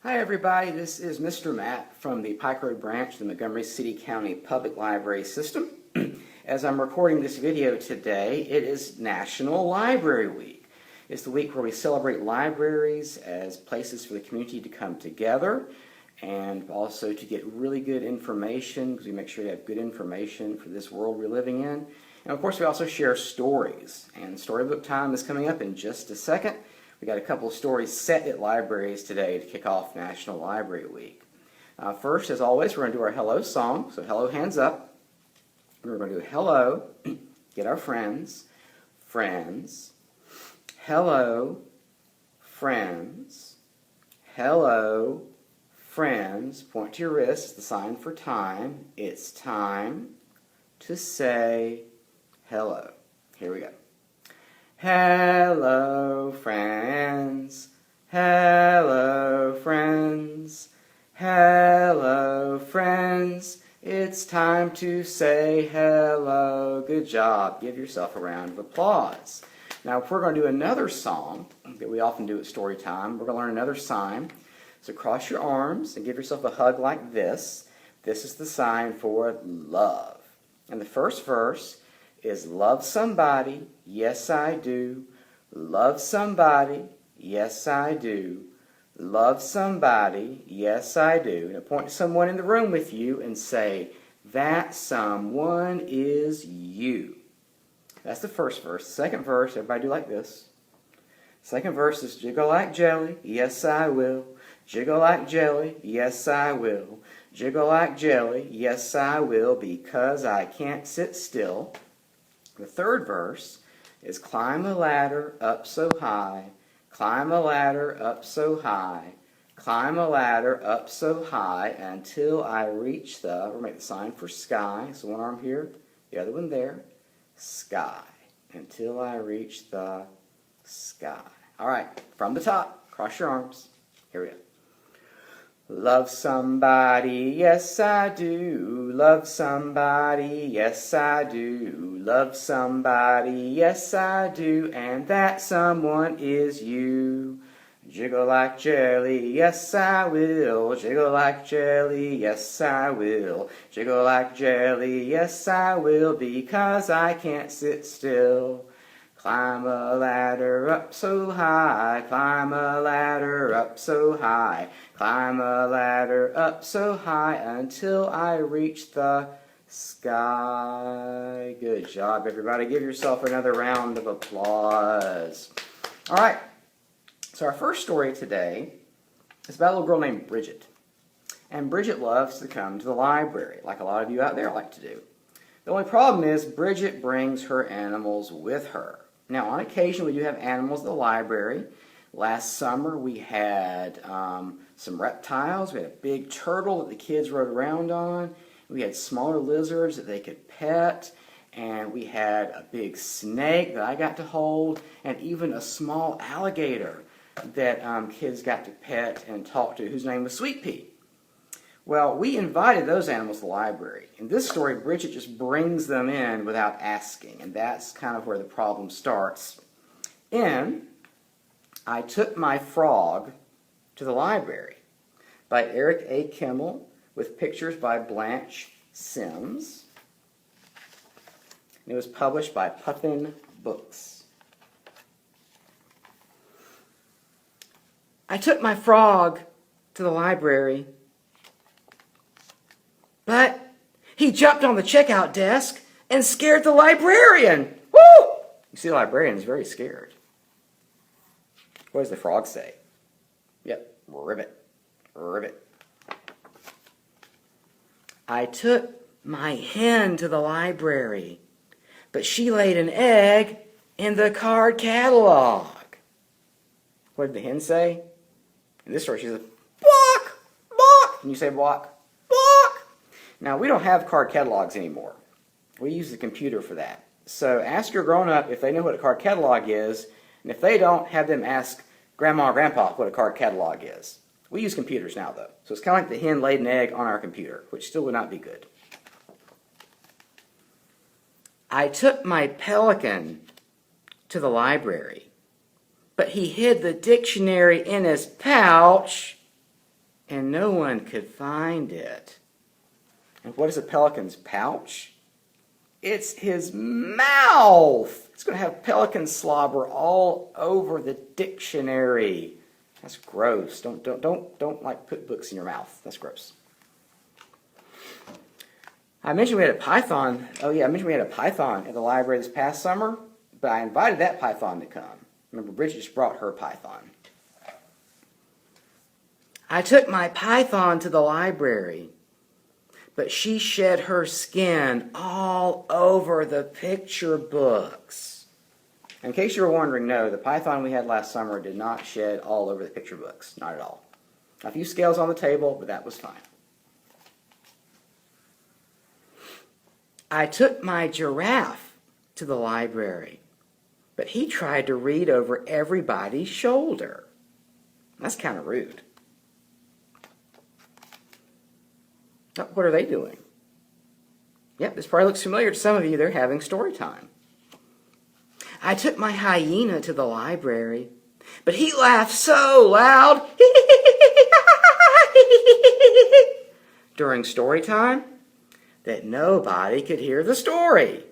Hi everybody, this is Mr. Matt from the Pike Road branch of the Montgomery City County Public Library System. As I'm recording this video today, it is National Library Week. It's the week where we celebrate libraries as places for the community to come together and also to get really good information, because we make sure to have good information for this world we're living in. And of course we also share stories, and Storybook Time is coming up in just a second. We got a couple of stories set at libraries today to kick off National Library Week. First, as always, we're going to do our hello song. So hello, hands up. We're going to do hello, get our friends, friends, hello, friends, hello, friends. Point to your wrist, it's the sign for time. It's time to say hello. Here we go. Hello, friends. Hello, friends. Hello, friends. It's time to say hello. Good job. Give yourself a round of applause. Now, if we're going to do another song that we often do at story time, we're going to learn another sign. So cross your arms and give yourself a hug like this. This is the sign for love. And the first verse is love somebody, yes I do. Love somebody, yes I do. Love somebody, yes I do. Now point to someone in the room with you and say, that someone is you. That's the first verse. The second verse, everybody do like this. Second verse is jiggle like jelly, yes I will. Jiggle like jelly, yes I will. Jiggle like jelly, yes I will, because I can't sit still. The third verse is climb a ladder up so high, climb a ladder up so high, climb a ladder up so high until I reach the, we'll make the sign for sky, so one arm here, the other one there, sky, until I reach the sky. All right, from the top, cross your arms. Here we go. Love somebody, yes I do. Love somebody, yes I do. Love somebody, yes I do. And that someone is you. Jiggle like jelly, yes I will. Jiggle like jelly, yes I will. Jiggle like jelly, yes I will, because I can't sit still. Climb a ladder up so high, climb a ladder up so high, climb a ladder up so high until I reach the sky. Good job, everybody. Give yourself another round of applause. All right, so our first story today is about a little girl named Bridget. And Bridget loves to come to the library, like a lot of you out there like to do. The only problem is Bridget brings her animals with her. Now, on occasion, we do have animals at the library. Last summer, we had some reptiles. We had a big turtle that the kids rode around on. We had smaller lizards that they could pet. And we had a big snake that I got to hold. And even a small alligator that kids got to pet and talk to, whose name was Sweet Pea. Well, we invited those animals to the library. In this story, Bridget just brings them in without asking, and that's kind of where the problem starts. I Took My Frog to the Library by Eric A. Kimmel, with pictures by Blanche Sims. And it was published by Puffin Books. I took my frog to the library, but he jumped on the checkout desk and scared the librarian. Woo! You see, the librarian is very scared. What does the frog say? Yep, ribbit, ribbit. I took my hen to the library, but she laid an egg in the card catalog. What did the hen say? In this story, she said, "Bawk, bawk." Can you say bawk? Now, we don't have card catalogs anymore. We use the computer for that. So ask your grown-up if they know what a card catalog is, and if they don't, have them ask Grandma or Grandpa what a card catalog is. We use computers now, though. So it's kind of like the hen laid an egg on our computer, which still would not be good. I took my pelican to the library, but he hid the dictionary in his pouch. and no one could find it. And what is a pelican's pouch? It's his mouth. It's going to have pelican slobber all over the dictionary. That's gross. Don't like put books in your mouth. That's gross. I mentioned we had a python. Oh yeah, I mentioned we had a python at the library this past summer, but I invited that python to come. Remember, Bridget just brought her python. I took my python to the library, but she shed her skin all over the picture books. In case you were wondering, no, the python we had last summer did not shed all over the picture books. Not at all. A few scales on the table, but that was fine. I took my giraffe to the library, but he tried to read over everybody's shoulder. That's kind of rude. Oh, what are they doing? Yep, this probably looks familiar to some of you. They're having story time. I took my hyena to the library, but he laughed so loud during story time that nobody could hear the story.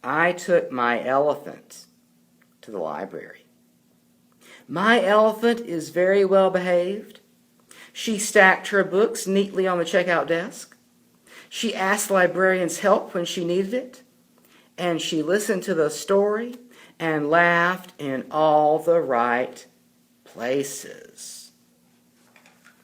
I took my elephant to the library. My elephant is very well behaved. She stacked her books neatly on the checkout desk. She asked librarians' help when she needed it. And she listened to the story and laughed in all the right places.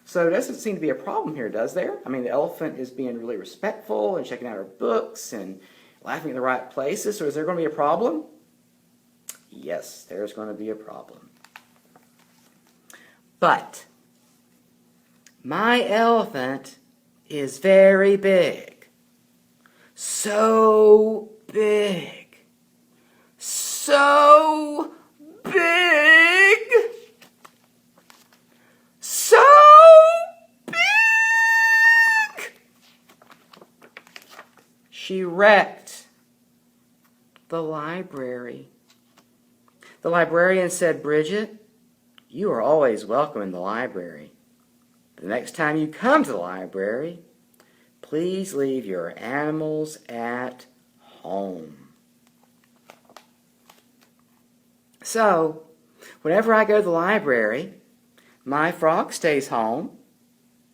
So there doesn't seem to be a problem here, does there? I mean, the elephant is being really respectful and checking out her books and laughing in the right places. So is there going to be a problem? Yes, there's going to be a problem. But my elephant is very big. So big. So big. So big. She wrecked the library. The librarian said, "Bridget, you are always welcome in the library. The next time you come to the library, please leave your animals at home." So, whenever I go to the library, my frog stays home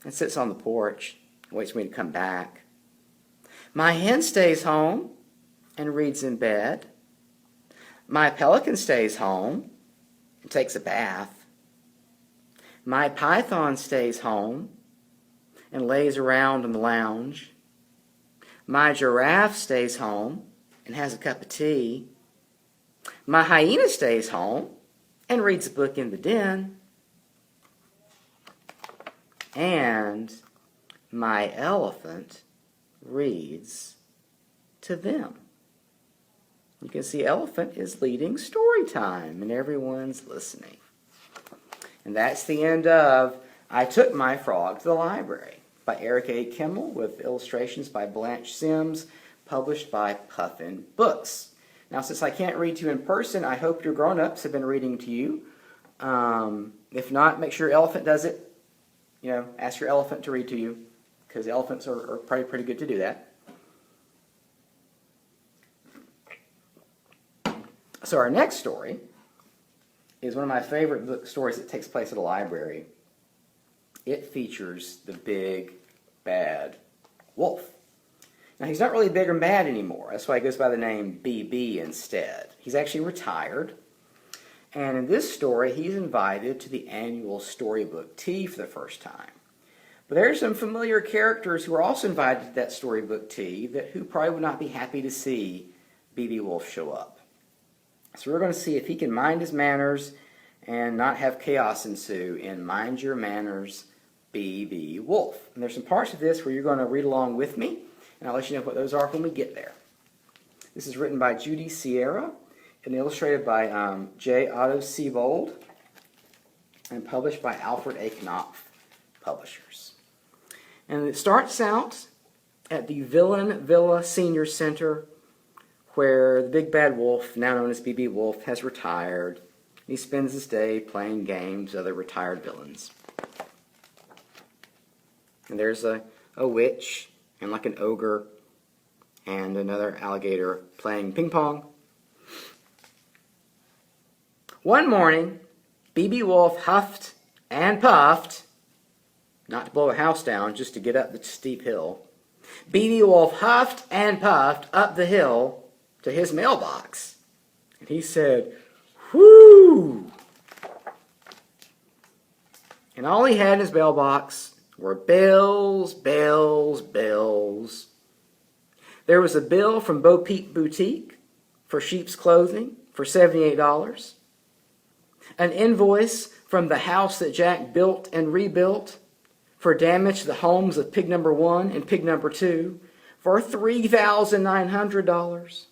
and sits on the porch and waits for me to come back. My hen stays home and reads in bed. My pelican stays home and takes a bath. My python stays home and lays around in the lounge. My giraffe stays home and has a cup of tea. My hyena stays home and reads a book in the den. And my elephant reads to them. You can see elephant is leading story time and everyone's listening. And that's the end of I Took My Frog to the Library by Alfred A. Kimmel with illustrations by Blanche Sims, published by Puffin Books. Now, since I can't read to you in person, I hope your grown-ups have been reading to you. If not, make sure your elephant does it. You know, ask your elephant to read to you, because elephants are probably pretty good to do that. So our next story is one of my favorite book stories that takes place at a library. It features the big, bad wolf. Now, he's not really big or bad anymore. That's why he goes by the name BB instead. He's actually retired. And in this story, he's invited to the annual Storybook Tea for the first time. But there are some familiar characters who are also invited to that Storybook Tea who probably would not be happy to see BB Wolf show up. So we're going to see if he can mind his manners and not have chaos ensue in Mind Your Manners, BB Wolf. And there's some parts of this where you're going to read along with me, and I'll let you know what those are when we get there. This is written by Judy Sierra and illustrated by Otto Seibold and published by Alfred A. Knopf Publishers. And it starts out at the Villain Villa Senior Center, where the big bad wolf, now known as BB Wolf, has retired, He spends his day playing games with other retired villains. And there's a witch and like an ogre and another alligator playing ping pong. One morning, B.B. Wolf huffed and puffed, not to blow a house down, just to get up the steep hill. B.B. Wolf huffed and puffed up the hill to his mailbox. And he said, "Whoo!" And all he had in his mailbox were bills, bills, bills. There was a bill from Bo Peep Boutique for sheep's clothing for $78. An invoice from the house that Jack built and rebuilt for damage to the homes of pig number 1 and pig number 2 for $3,900.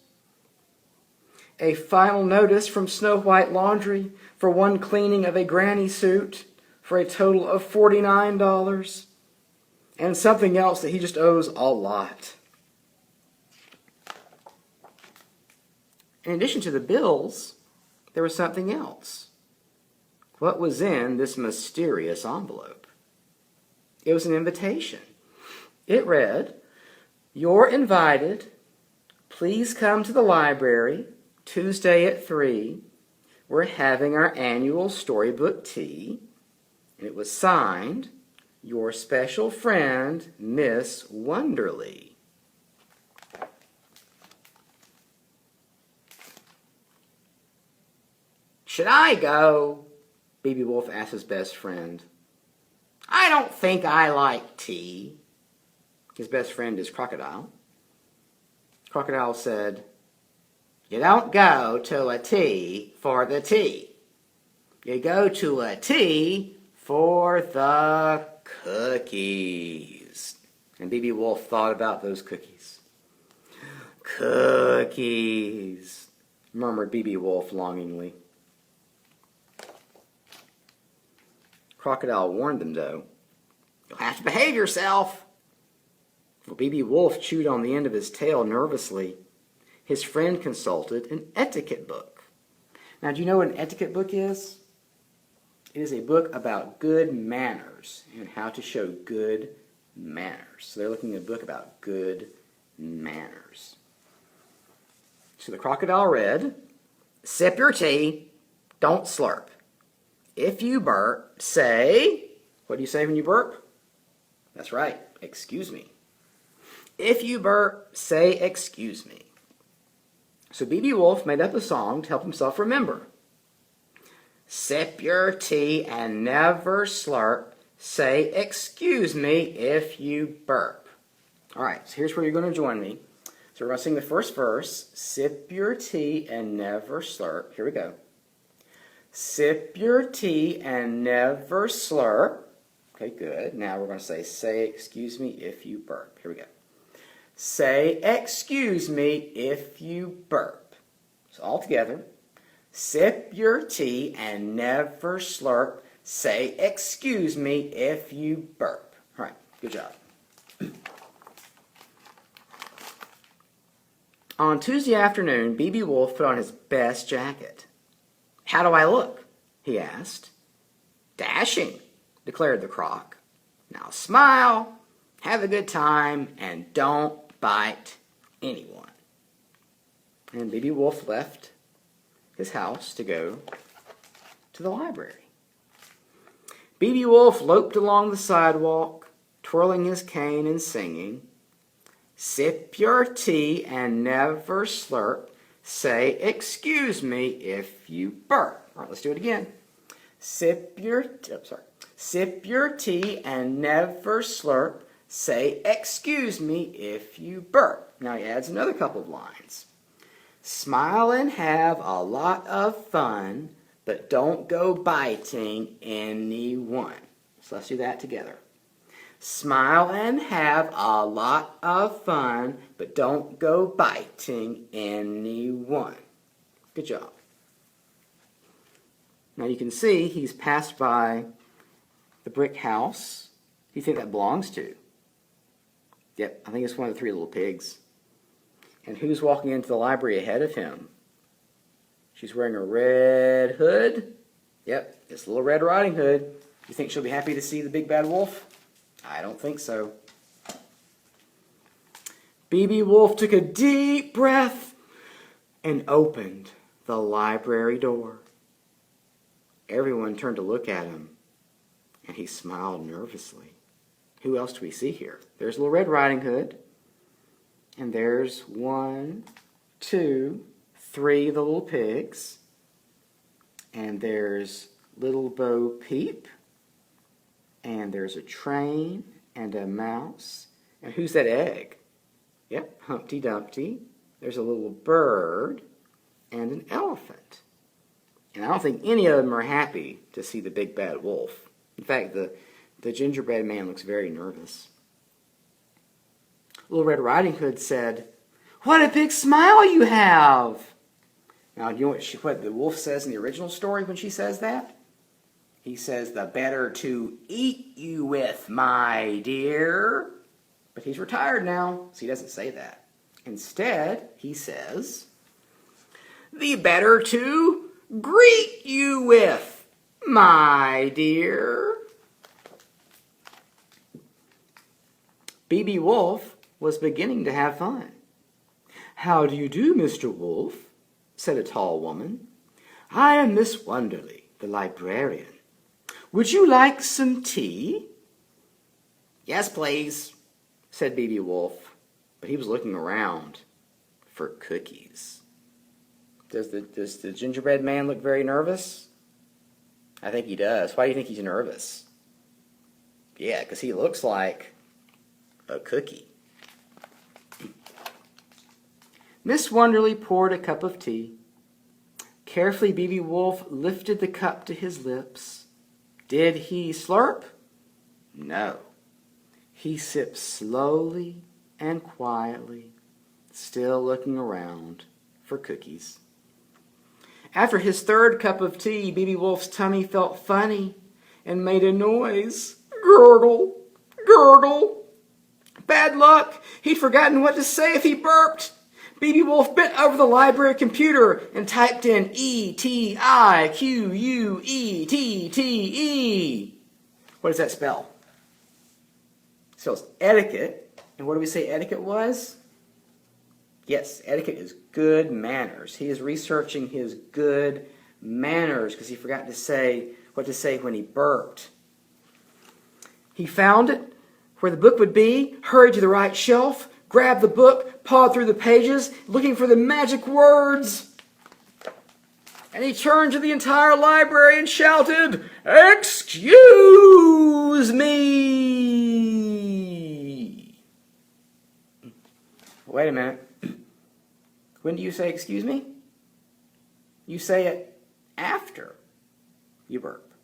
A final notice from Snow White Laundry for one cleaning of a granny suit for a total of $49. And something else that he just owes a lot. In addition to the bills, there was something else. What was in this mysterious envelope? It was an invitation. It read, "You're invited. Please come to the library Tuesday at 3. We're having our annual storybook tea." And it was signed, "Your special friend, Miss Wonderly." "Should I go?" B.B. Wolf asked his best friend. "I don't think I like tea." His best friend is Crocodile. Crocodile said, "You don't go to a tea for the tea. You go to a tea for the cookies." And B.B. Wolf thought about those cookies. "Cookies," murmured B.B. Wolf longingly. Crocodile warned them, though. "You'll have to behave yourself." Well, B.B. Wolf chewed on the end of his tail nervously. His friend consulted an etiquette book. Now, do you know what an etiquette book is? It is a book about good manners and how to show good manners. So they're looking at a book about good manners. So the crocodile read, "Sip your tea, don't slurp. If you burp, say," what do you say when you burp? That's right, "excuse me." If you burp, say "excuse me." So B.B. Wolf made up a song to help himself remember. "Sip your tea and never slurp. Say excuse me if you burp." All right, so here's where you're going to join me. So we're going to sing the first verse. Sip your tea and never slurp. Here we go. Sip your tea and never slurp. Okay, good. Now we're going to say excuse me if you burp. Here we go. Say excuse me if you burp. So all together. Sip your tea and never slurp. Say excuse me if you burp. All right, good job. On Tuesday afternoon, B.B. Wolf put on his best jacket. "How do I look?" he asked. "Dashing," declared the croc. "Now smile, have a good time, and don't bite anyone." And B.B. Wolf left his house to go to the library. B.B. Wolf loped along the sidewalk, twirling his cane and singing, "Sip your tea and never slurp. Say excuse me if you burp." All right, let's do it again. Sip your tea and never slurp. Say excuse me if you burp. Now he adds another couple of lines. Smile and have a lot of fun, but don't go biting anyone. So let's do that together. Smile and have a lot of fun, but don't go biting anyone. Good job. Now you can see he's passed by the brick house. Who do you think that belongs to? Yep, I think it's one of the three little pigs. And who's walking into the library ahead of him? She's wearing a red hood. Yep, it's Little Red Riding Hood. You think she'll be happy to see the big bad wolf? I don't think so. B.B. Wolf took a deep breath and opened the library door. Everyone turned to look at him, and he smiled nervously. Who else do we see here? There's Little Red Riding Hood, and there's 1, 2, 3 of the little pigs, and there's Little Bo Peep, and there's a train and a mouse, and who's that egg? Yep, Humpty Dumpty. There's a little bird and an elephant. And I don't think any of them are happy to see the big bad wolf. In fact, the gingerbread man looks very nervous. Little Red Riding Hood said, "What a big smile you have!" Now, do you know what the wolf says in the original story when she says that? He says, "The better to eat you with, my dear." But he's retired now, so he doesn't say that. Instead, he says, "The better to greet you with, my dear." B.B. Wolf was beginning to have fun. "How do you do, Mr. Wolf?" said a tall woman. "I am Miss Wonderly, the librarian. Would you like some tea?" "Yes, please," said B.B. Wolf, but he was looking around for cookies. Does the gingerbread man look very nervous? I think he does. Why do you think he's nervous? Yeah, because he looks like a cookie. Miss Wonderly poured a cup of tea. Carefully, B.B. Wolf lifted the cup to his lips. Did he slurp? No. He sipped slowly and quietly, still looking around for cookies. After his third cup of tea, B.B. Wolf's tummy felt funny and made a noise. Gurgle, gurgle. Bad luck. He'd forgotten what to say if he burped. B.B. Wolf bent over the library computer and typed in E-T-I-Q-U-E-T-T-E. What does that spell? It spells etiquette. And what do we say etiquette was? Yes, etiquette is good manners. He is researching his good manners because he forgot to say what to say when he burped. He found it where the book would be, hurried to the right shelf, grabbed the book, pawed through the pages, looking for the magic words. And he turned to the entire library and shouted, "Excuse me!" Wait a minute. When do you say excuse me? You say it after you burp.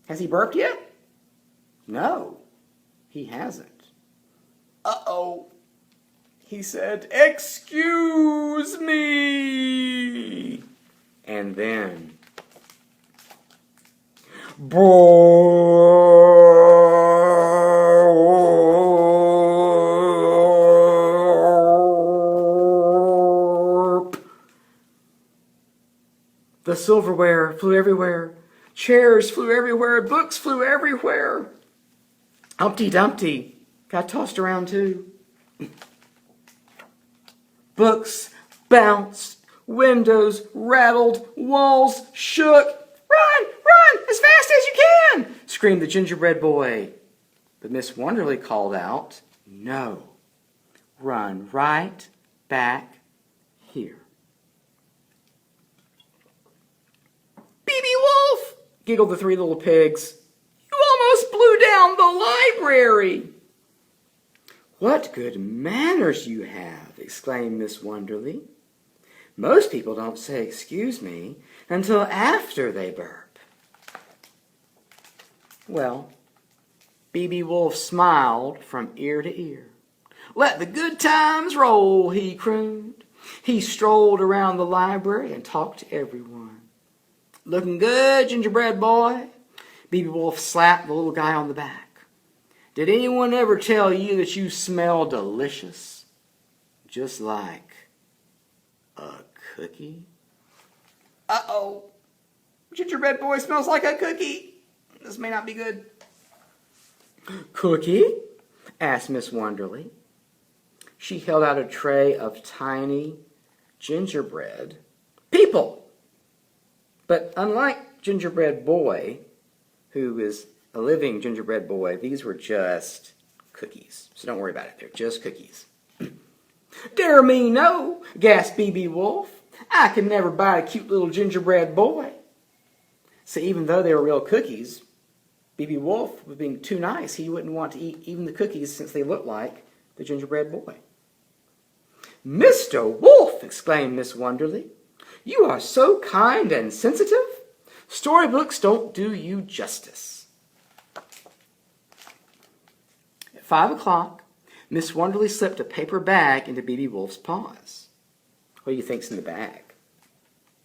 Has he burped yet? No, he hasn't. Uh-oh. He said, "Excuse me." And then, burp. The silverware flew everywhere. Chairs flew everywhere. Books flew everywhere. Humpty Dumpty got tossed around too. Books bounced, windows rattled, walls shook. "Run, run, as fast as you can!" screamed the gingerbread boy. But Miss Wonderly called out, "No, run right back here." "B.B. Wolf," giggled the three little pigs, "you almost blew down the library." "What good manners you have," exclaimed Miss Wonderly. "Most people don't say excuse me until after they burp." Well, B.B. Wolf smiled from ear to ear. "Let the good times roll," he crooned. He strolled around the library and talked to everyone. "Looking good, gingerbread boy." B.B. Wolf slapped the little guy on the back. "Did anyone ever tell you that you smell delicious? Just like a cookie?" Uh-oh. Gingerbread boy smells like a cookie. This may not be good. Cookie? Asked Miss Wonderly. She held out a tray of tiny gingerbread people. But unlike Gingerbread Boy, who is a living gingerbread boy, these were just cookies. So don't worry about it. They're just cookies. Dear me, no, gasped B.B. Wolf. I could never bite a cute little gingerbread boy. So even though they were real cookies, B.B. Wolf was being too nice. He wouldn't want to eat even the cookies since they looked like the gingerbread boy. Mr. Wolf, exclaimed Miss Wonderly, you are so kind and sensitive. Storybooks don't do you justice. At 5 o'clock, Miss Wonderly slipped a paper bag into B.B. Wolf's paws. What do you think's in the bag?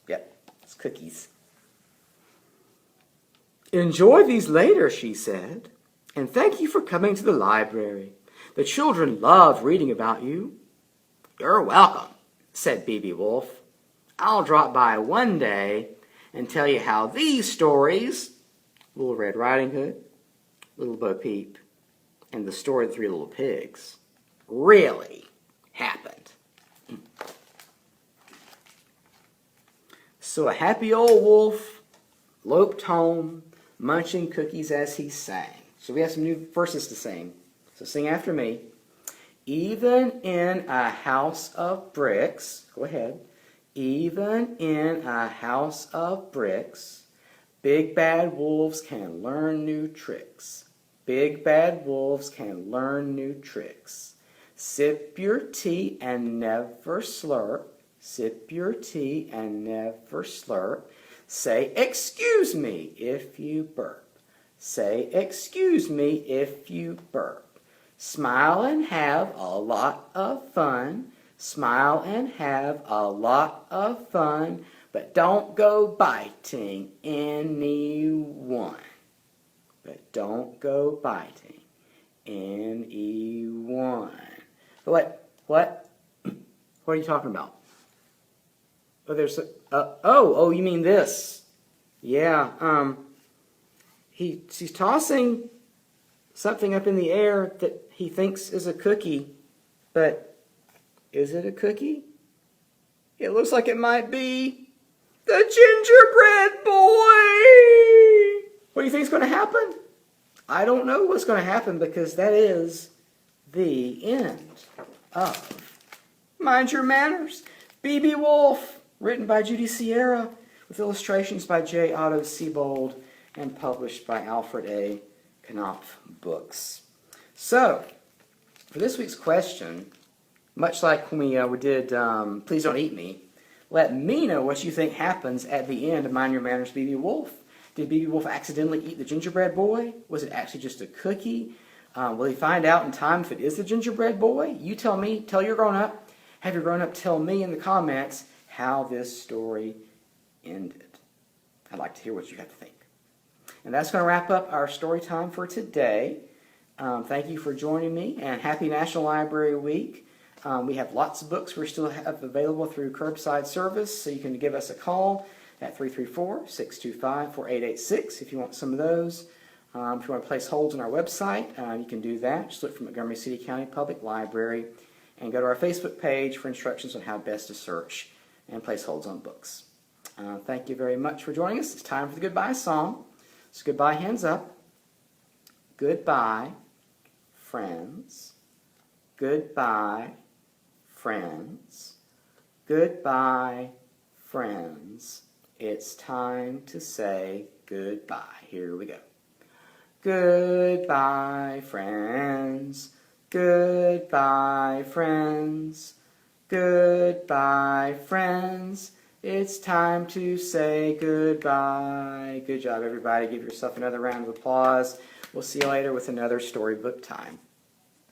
Yep, it's cookies. Enjoy these later, she said, and thank you for coming to the library. The children love reading about you. You're welcome, said B.B. Wolf. I'll drop by one day and tell you how these stories, Little Red Riding Hood, Little Bo Peep, and the story of the Three Little Pigs, really happened. So a happy old wolf loped home, munching cookies as he sang. So we have some new verses to sing. So sing after me. Even in a house of bricks, go ahead. Even in a house of bricks, big bad wolves can learn new tricks. Big bad wolves can learn new tricks. Sip your tea and never slurp. Sip your tea and never slurp. Say, excuse me if you burp. Say, excuse me if you burp. Smile and have a lot of fun. Smile and have a lot of fun. But don't go biting anyone. But don't go biting anyone. What? What are you talking about? Oh, there's you mean this? Yeah. He's tossing something up in the air that he thinks is a cookie, but is it a cookie? It looks like it might be the gingerbread boy. What do you think is going to happen? I don't know what's going to happen because that is the end of Mind Your Manners. B.B. Wolf, written by Judy Sierra, with illustrations by J. Otto Seibold, and published by Alfred A. Knopf Books. So, for this week's question, much like when we did Please Don't Eat Me, let me know what you think happens at the end of Mind Your Manners, B.B. Wolf. Did B.B. Wolf accidentally eat the gingerbread boy? Was it actually just a cookie? Will he find out in time if it is the gingerbread boy? You tell me. Tell your grown-up. Have your grown-up tell me in the comments how this story ended. I'd like to hear what you have to think. And that's going to wrap up our story time for today. Thank you for joining me, and happy National Library Week. We have lots of books we still have available through curbside service, so you can give us a call at 334-625-4886 if you want some of those. If you want to place holds on our website, you can do that. Just look for Montgomery City County Public Library and go to our Facebook page for instructions on how best to search and place holds on books. Thank you very much for joining us. It's time for the goodbye song. So goodbye, hands up. Goodbye, friends. Goodbye, friends. Goodbye, friends. It's time to say goodbye. Here we go. Goodbye, friends. Goodbye, friends. Goodbye, friends. It's time to say goodbye. Good job, everybody. Give yourself another round of applause. We'll see you later with another Storybook Time.